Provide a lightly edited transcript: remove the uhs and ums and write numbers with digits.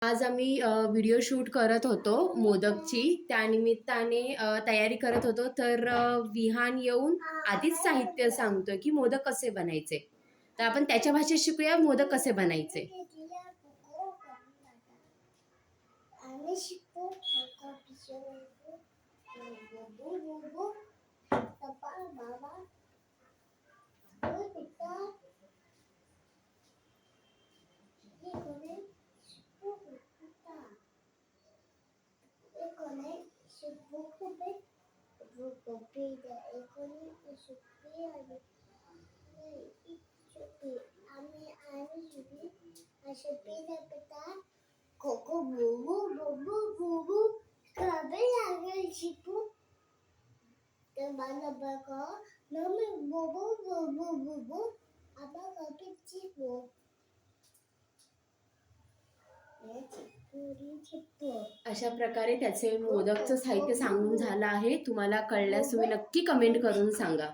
आज आम्ही video shoot करत होतो मोदकची. त्यानिमित्ताने तयारी करत होतो. तर विहान येऊन आधीच साहित्य सांगतोय की मोदक कसे बनायचे. तर आपण त्याच्या भाषेत शिकूया मोदक कसे बनायचे. अशा प्रकारे त्याचे मोदकचं साहित्य सांगून झालं आहे. तुम्हाला कळल्यास तुम्ही नक्की कमेंट करून सांगा.